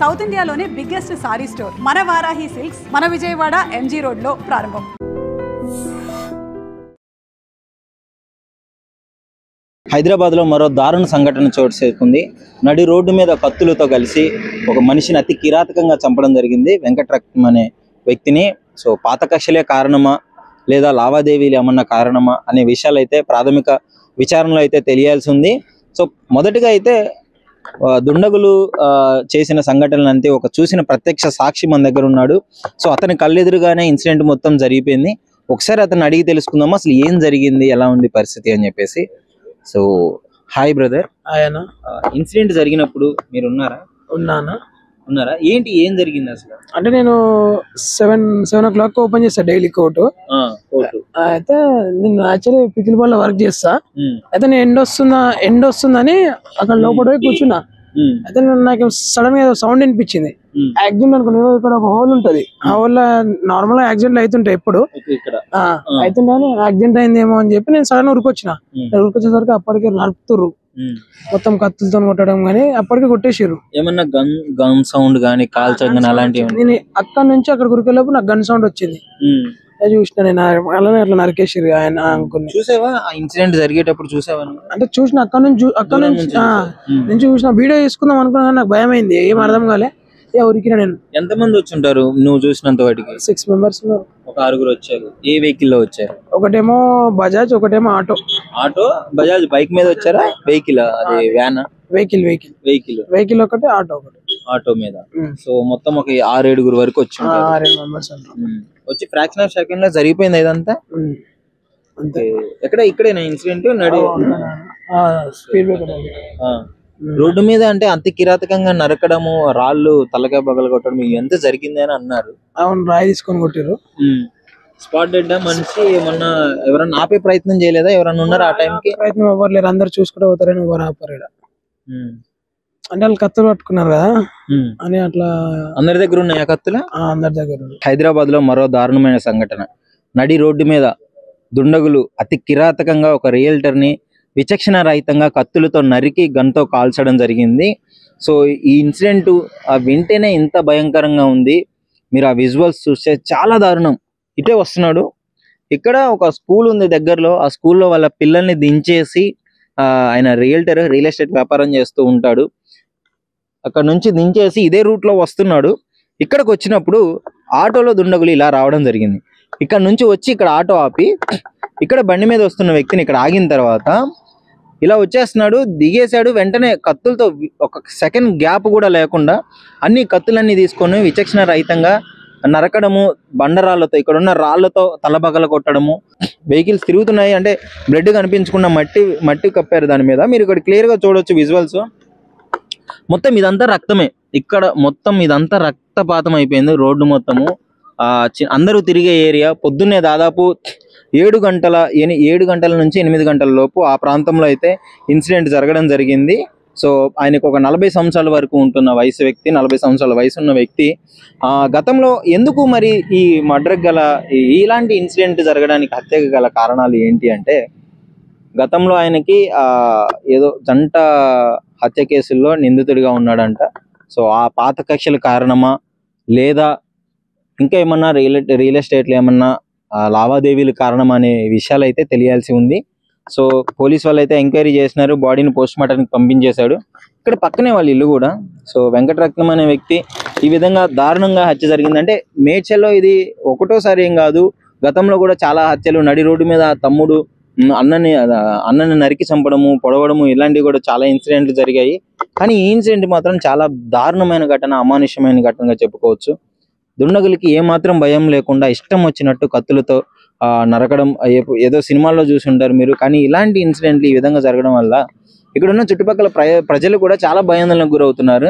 South ఇండియాలోనే biggest sorry store మన Varahi silks మన విజయవాడ ఎంజీ రోడ్ లో ప్రారంభం. హైదరాబాద్ లో మరో దారుణ సంఘటన చోటు చేసుకుంది. నడి రోడ్డు మీద కత్తులతో కలిసి ఒక మనిషిని అతి కిరాతకంగా చంపడం జరిగింది. వెంకటరత్నం అనే వ్యక్తిని. సో పాత కక్షలే కారణమా లేదా లావాదేవీలు ఏమన్నా కారణమా అనే విషయాలు అయితే ప్రాథమిక విచారణలో అయితే తెలియాల్సి ఉంది. సో మొదటిగా అయితే దుండగులు చేసిన సంఘటనలు అంతే ఒక చూసిన ప్రత్యక్ష సాక్షి మన దగ్గర ఉన్నాడు. సో అతని కళ్ళెదురుగానే ఇన్సిడెంట్ మొత్తం జరిగిపోయింది. ఒకసారి అతను అడిగి తెలుసుకుందాము అసలు ఏం జరిగింది, ఎలా ఉంది పరిస్థితి అని చెప్పేసి. So hi brother. ఆయన ఇన్సిడెంట్ జరిగినప్పుడు మీరు ఉన్నారా? ఏంటి ఏం జరిగింది అసలు? అంటే నేను 7 o'clock ఓపెన్ చేస్తా డైలీ కోర్టు. అయితే నేను యాక్చువల్లీ పికిల్ బాల్ వర్క్ చేస్తా. అయితే నేను ఎండ్ వస్తుందని అక్కడ లోపల కూర్చున్నా. అయితే నాకు సడన్ గా సౌండ్ వినిపించింది. యాక్సిడెంట్ అనుకున్నా. ఇక్కడ ఒక హోల్ ఉంటది. ఆ హోల్ నార్మల్ గా యాక్సిడెంట్లు అవుతుంటాయి ఎప్పుడు అవుతుంటే యాక్సిడెంట్ అయిందేమో అని చెప్పి నేను సడన్ ఉరికొచ్చేసరికి అప్పటికే నడుపుతుర్రు మొత్తం కత్తులతో కొట్టడం గానీ అప్పటికే కొట్టేసారు. ఏమన్నా గన్ సౌండ్ గానీ కాల్చడం అలాంటివి? నేను అక్కడ నుంచి అక్కడ ఉరికెళ్ళప్పుడు నాకు గన్ సౌండ్ వచ్చింది. చూసిన నేను అలానే అట్లా నరికేసారు ఆయన అనుకుని. చూసావా ఇన్సిడెంట్ జరిగేటప్పుడు? చూసావా? అంటే చూసిన అక్కడ నుంచి చూసిన వీడియో తీసుకుందాం అనుకున్నా. నాకు భయం అయింది, ఏం అర్థం కాలే. ఉరికినా నేను. ఎంతమంది వచ్చి ఉంటారు నువ్వు చూసినంత వాటికి? 6 members ఉన్నారు. ఒక 6 వచ్చారు. ఏ వెహికల్ లో వచ్చారు? ఒకటేమో బజాజ్, ఒకటేమో ఆటో. బజాజ్ బైక్ మీద వచ్చారా? వెహికల్ అది వ్యాన్? వెహికల్ ఒకటి, ఆటో మీద. సో మొత్తం ఒక 6-7 వరకు వచ్చి 6 members వచ్చి ఫ్రాక్షన్ ఆఫ్ సెకండ్ లో జరిగిపోయింది ఇదంతా. ఇక్కడేనా ఇన్సిడెంట్? రోడ్డు మీద అంటే అంత కిరాతకంగా నరకడము, రాళ్ళు తలకాయ పగల కొట్టడం ఎంత జరిగింది అని అన్నారు. అవును, రాయి తీసుకొని కొట్టారు. స్పాట్ డెడ్ మనిషి. ఏమన్నా ఎవరన్నా ఆపే ప్రయత్నం చేయలేదా? ఎవరన్నా ఉన్నారా ఆ టైంకి? ప్రయత్నం ఎవరు లేరు, అందరు చూసుకుంటూ పోతారని ఎవరు ఆపారు. అంటే వాళ్ళు కత్తులు పట్టుకున్నారు కదా అని అట్లా. అందరి దగ్గర ఉన్నాయి కత్తులు? అందరి దగ్గర. హైదరాబాద్ లో మరో దారుణమైన సంఘటన. నడి రోడ్డు మీద దుండగులు అతి కిరాతకంగా ఒక రియల్టర్ ని విచక్షణ రహితంగా కత్తులతో నరికి గన్తో కాల్చడం జరిగింది. సో ఈ ఇన్సిడెంట్ వింటేనే ఇంత భయంకరంగా ఉంది. మీరు ఆ విజువల్స్ చూస్తే చాలా దారుణం. ఇటే వస్తున్నాడు. ఇక్కడ ఒక స్కూల్ ఉంది దగ్గరలో. ఆ స్కూల్లో వాళ్ళ పిల్లల్ని దించేసి, ఆయన రియల్ ఎస్టేట్ వ్యాపారం చేస్తూ ఉంటాడు. అక్కడ నుంచి దించేసి ఇదే రూట్ లో వస్తున్నాడు. ఇక్కడికి వచ్చినప్పుడు ఆటోలో దుండగులు ఇలా రావడం జరిగింది. ఇక్కడ నుంచి వచ్చి ఇక్కడ ఆటో ఆపి ఇక్కడ బండి మీద వస్తున్న వ్యక్తిని ఇక్కడ ఆగిన తర్వాత ఇలా వచ్చేస్తున్నాడు, దిగేశాడు. వెంటనే కత్తులతో ఒక సెకండ్ గ్యాప్ కూడా లేకుండా అన్ని కత్తులన్నీ తీసుకొని విచక్షణ రహితంగా నరకడము, బండరాళ్లతో ఇక్కడ ఉన్న రాళ్లతో తలబగల కొట్టడము. వెహికల్స్ తిరుగుతున్నాయి అంటే బ్లడ్ కనిపించకుండా మట్టి కప్పారు దాని మీద. మీరు ఇక్కడ క్లియర్ గా చూడొచ్చు విజువల్స్. మొత్తం ఇదంతా రక్తమే. ఇక్కడ మొత్తం ఇదంతా రక్తపాతం అయిపోయింది రోడ్డు మొత్తము. అందరూ తిరిగే ఏరియా. పొద్దున్నే దాదాపు 7 గంటల నుంచి 8 గంటల లోపు ఆ ప్రాంతంలో అయితే ఇన్సిడెంట్ జరగడం జరిగింది. సో ఆయనకు ఒక 40 సంవత్సరాల వరకు ఉంటున్న వ్యక్తి, 40 సంవత్సరాల వయసు ఉన్న వ్యక్తి. గతంలో ఎందుకు మరి ఈ మర్డర్ గల ఇలాంటి ఇన్సిడెంట్ జరగడానికి హత్యకు గల కారణాలు ఏంటి అంటే, గతంలో ఆయనకి ఏదో జంట హత్య కేసుల్లో నిందితుడిగా ఉన్నాడంట. సో ఆ పాత కక్షల కారణమా లేదా ఇంకా ఏమన్నా రియల్ ఎస్టేట్లో ఏమన్నా లావాదేవీలు కారణం అనే విషయాలు అయితే తెలియాల్సి ఉంది. సో పోలీస్ వాళ్ళు అయితే ఎంక్వైరీ చేసినారు. బాడీని పోస్ట్ మార్టానికి పంపించేశాడు. ఇక్కడ పక్కనే వాళ్ళ ఇల్లు కూడా. సో వెంకటరత్నం అనే వ్యక్తి ఈ విధంగా దారుణంగా హత్య జరిగిందంటే మేడ్చల్లో ఇది ఒకటోసారి ఏం కాదు. గతంలో కూడా చాలా హత్యలు నడి రోడ్డు మీద తమ్ముడు అన్నని నరికి చంపడము, పొడవడము ఇలాంటివి కూడా చాలా ఇన్సిడెంట్లు జరిగాయి. కానీ ఈ ఇన్సిడెంట్ మాత్రం చాలా దారుణమైన ఘటన, అమానుష్యమైన ఘటనగా చెప్పుకోవచ్చు. దుండగులకి ఏమాత్రం భయం లేకుండా ఇష్టం వచ్చినట్టు కత్తులతో నరకడం ఏదో సినిమాల్లో చూసి ఉంటారు మీరు. కానీ ఇలాంటి ఇన్సిడెంట్లు ఈ విధంగా జరగడం వల్ల ఇక్కడున్న చుట్టుపక్కల ప్రజలు కూడా చాలా భయాందోళనకు గురవుతున్నారు.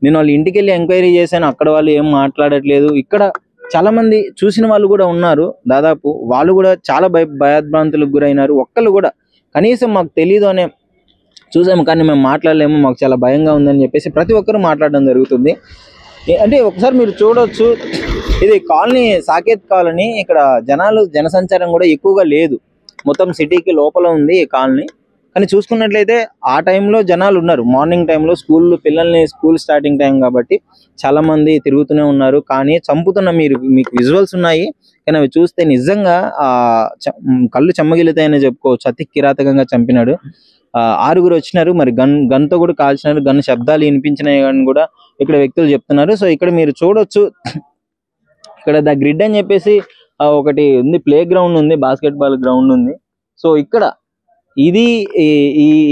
నేను వాళ్ళ ఇంటికి వెళ్ళి ఎంక్వైరీ చేశాను. అక్కడ వాళ్ళు ఏం మాట్లాడట్లేదు. ఇక్కడ చాలా మంది చూసిన వాళ్ళు కూడా ఉన్నారు. దాదాపు వాళ్ళు కూడా చాలా భయభ్రాంతులకు గురైనారు. ఒక్కళ్ళు కూడా కనీసం మాకు తెలీదు అనే చూసాము కానీ మేము మాట్లాడలేము, మాకు చాలా భయంగా ఉందని చెప్పేసి ప్రతి ఒక్కరు మాట్లాడడం జరుగుతుంది. అంటే ఒకసారి మీరు చూడొచ్చు, ఇది కాలనీ సాకేత్ కాలనీ. ఇక్కడ జనసంచారం కూడా ఎక్కువగా లేదు. మొత్తం సిటీకి లోపల ఉంది ఈ కాలనీ. కానీ చూసుకున్నట్లయితే ఆ టైంలో జనాలు ఉన్నారు, మార్నింగ్ టైంలో స్కూల్ స్టార్టింగ్ టైం కాబట్టి చాలా మంది తిరుగుతూనే ఉన్నారు. కానీ చంపుతున్న మీకు విజువల్స్ ఉన్నాయి, కానీ అవి చూస్తే నిజంగా కళ్ళు చెమ్మగిలుతాయని చెప్పుకోవచ్చు. అతి కిరాతకంగా చంపినాడు. 6 వచ్చినారు, మరి గన్తో కూడా కాల్చినారు, గన్ శబ్దాలు వినిపించినాయి అని కూడా ఇక్కడ వ్యక్తులు చెప్తున్నారు. సో ఇక్కడ మీరు చూడొచ్చు, ఇక్కడ ద గ్రిడ్ అని చెప్పేసి ఒకటి ఉంది, ప్లే గ్రౌండ్ ఉంది, బాస్కెట్బాల్ గ్రౌండ్ ఉంది. సో ఇక్కడ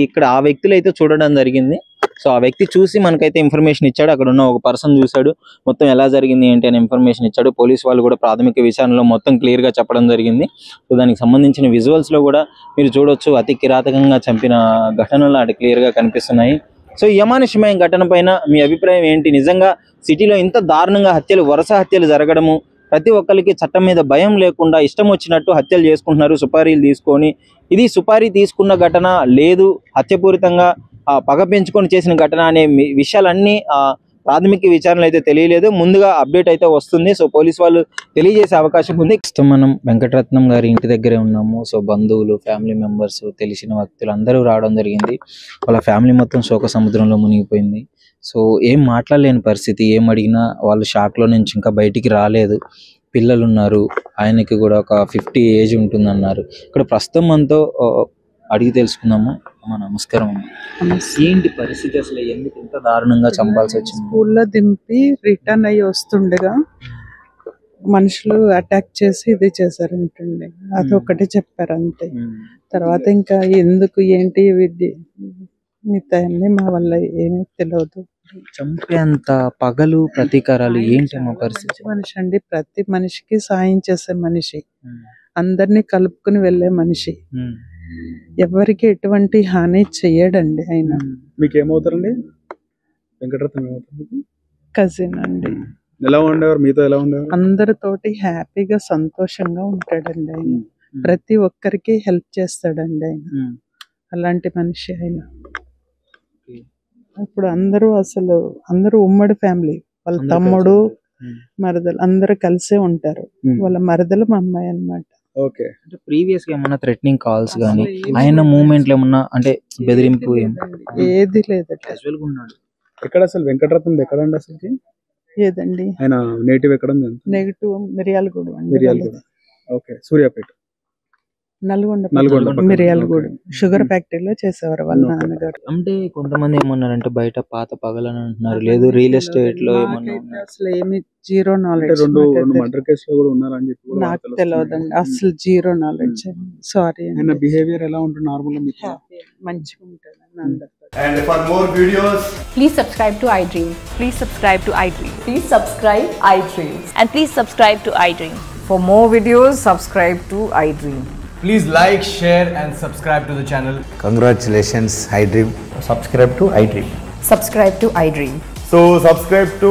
ఇక్కడ ఆ వ్యక్తులు అయితే చూడడం జరిగింది. సో ఆ వ్యక్తి చూసి మనకైతే ఇన్ఫర్మేషన్ ఇచ్చాడు, అక్కడ ఉన్న ఒక పర్సన్ చూశాడు, మొత్తం ఎలా జరిగింది ఏంటి అని ఇన్ఫర్మేషన్ ఇచ్చాడు. పోలీస్ వాళ్ళు కూడా ప్రాథమిక విచారణలో మొత్తం క్లియర్ గా చెప్పడం జరిగింది. సో దానికి సంబంధించిన విజువల్స్ లో కూడా మీరు చూడొచ్చు, అతి కిరాతకంగా చంపిన ఘటనలు అటు క్లియర్ గా కనిపిస్తున్నాయి. సో ఈ అమానుష్యమైన ఘటన పైన మీ అభిప్రాయం ఏంటి? నిజంగా సిటీలో ఇంత దారుణంగా వరుస హత్యలు జరగడము, ప్రతి ఒక్కరికి చట్టం మీద భయం లేకుండా ఇష్టం వచ్చినట్టు హత్యలు చేసుకుంటున్నారు సుపారీలు తీసుకొని. ఇది సుపారీ తీసుకున్న ఘటన లేదు, హత్యపూరితంగా పగ పెంచుకొని చేసిన ఘటన అనే విషయాలన్నీ ప్రాథమిక విచారణలు అయితే తెలియలేదు. ముందుగా అప్డేట్ అయితే వస్తుంది. సో పోలీస్ వాళ్ళు తెలియజేసే అవకాశం ఉంది. మనం వెంకటరత్నం గారి ఇంటి దగ్గరే ఉన్నాము. సో బంధువులు, ఫ్యామిలీ మెంబర్స్, తెలిసిన వ్యక్తులు అందరూ రావడం జరిగింది. వాళ్ళ ఫ్యామిలీ మొత్తం శోక సముద్రంలో మునిగిపోయింది. సో ఏం మాట్లాడలేని పరిస్థితి, ఏం అడిగినా వాళ్ళు షాక్లో నుంచి ఇంకా బయటికి రాలేదు. పిల్లలు ఉన్నారు, ఆయనకి కూడా ఒక 50 ఏజ్ ఉంటుందన్నారు. ఇక్కడ ప్రస్తుతం మనతో అడిగి తెలుసుకుందాము. నమస్కారం. ఏంటి పరిస్థితి, అసలు ఎందుకు ఇంత దారుణంగా చంపాల్సి వచ్చింది? స్కూల్లో దింపి రిటర్న్ అయ్యి వస్తుండగా మనుషులు అటాక్ చేసి ఇది చేశారంటండి. అదొకటి చెప్పారు అంతే. తర్వాత ఇంకా ఎందుకు ఏంటి మిగతా మా వల్ల ఏమీ తెలియదు. చంపేంత పగలు ప్రతీకారాలు ఏంటి మా పరిస్థితి? మనిషి అండి, ప్రతి మనిషికి సాయం చేసే మనిషి, అందరినీ కలుపుకుని వెళ్ళే మనిషి, ఎవరికి ఎటువంటి హాని చెయ్యడండి. ఆయన మీకేమవుతారండి? వెంకటరత్నం ఏమవుతారు? కజిన్ అండి. ఎలా ఉండేవారు మీతో? ఎలా ఉండేవారు? అందరితోటి హ్యాపీగా సంతోషంగా ఉంటాడండి. ఆయన ప్రతి ఒక్కరికి హెల్ప్ చేస్తాడండి. ఆయన అలాంటి మనిషి ఆయన. ఇప్పుడు అందరూ ఉమ్మడి ఫ్యామిలీ, వాళ్ళ తమ్ముడు మరదలు అందరూ కలిసే ఉంటారు. వాళ్ళ మరదలు మా అమ్మాయి అన్నమాట. ఓకే. అంటే ప్రీవియస్ గా ఏమన్నా థ్రెటనింగ్ కాల్స్ గానీ, ఆయన మూమెంట్ లో ఏమన్నా అంటే బెదిరింపు ఏది లేదట. క్యాజువల్ గా ఉన్నాడు. ఎక్కడ అసలు వెంకటరత్నం ఎక్కడండి అసలుకి? ఏదండి ఆయన నేటివ్ ఎక్కడ? నెగిటివ్ మిర్యాలగూడ అండి. మిర్యాలగూడ. ఓకే. సూర్యాపేట, నల్గొండ మిర్యాలగూడ షుగర్ ఫ్యాక్టరీలో చేసేవారు వాళ్ళ నాన్నగారు. అంటే కొంతమంది ఏమన్నారంటే బయట పాత పగలని అంటున్నారు, లేదు రియల్ ఎస్టేట్ లో ఏమన్నా. అసలు ఏమి జీరో నాలెడ్జ్. రెండు మర్డర్ కేసులో కూడా ఉన్నారని చెప్పి నాకు తెలియదండి, అసలు జీరో నాలెడ్జ్. సారీ. ఆయన బిహేవియర్ ఎలా ఉంటుంది? నార్మల్ గా మంచిగా ఉంటుంది అందరితో. And for more videos, Please subscribe to iDream. Please subscribe to iDream. Please subscribe iDream. And please subscribe to iDream. For more videos, subscribe to iDream. please like, share and subscribe to the channel. Congratulations, iDream. Subscribe to iDream. Subscribe to iDream. So subscribe to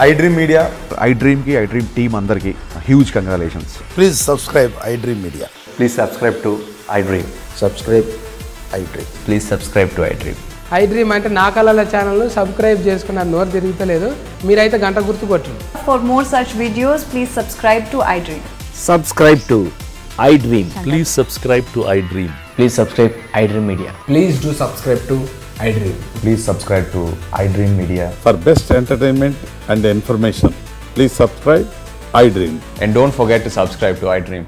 iDream Media. iDream ki iDream team andarki huge congratulations. Please subscribe iDream Media. Please subscribe to iDream. Subscribe iDream. Please subscribe to iDream. iDream అంటే నా కళల channel subscribe చేసుకున్న నోరు తిరుగుతలేదు, మీరైతే గంట గుర్తు కొట్టండి. For more such videos, please subscribe to iDream. Subscribe to iDream. Please subscribe to iDream. Please subscribe iDream Media. Please do subscribe to iDream. Please subscribe to iDream Media. For best entertainment and information, please subscribe iDream. And don't forget to subscribe to iDream.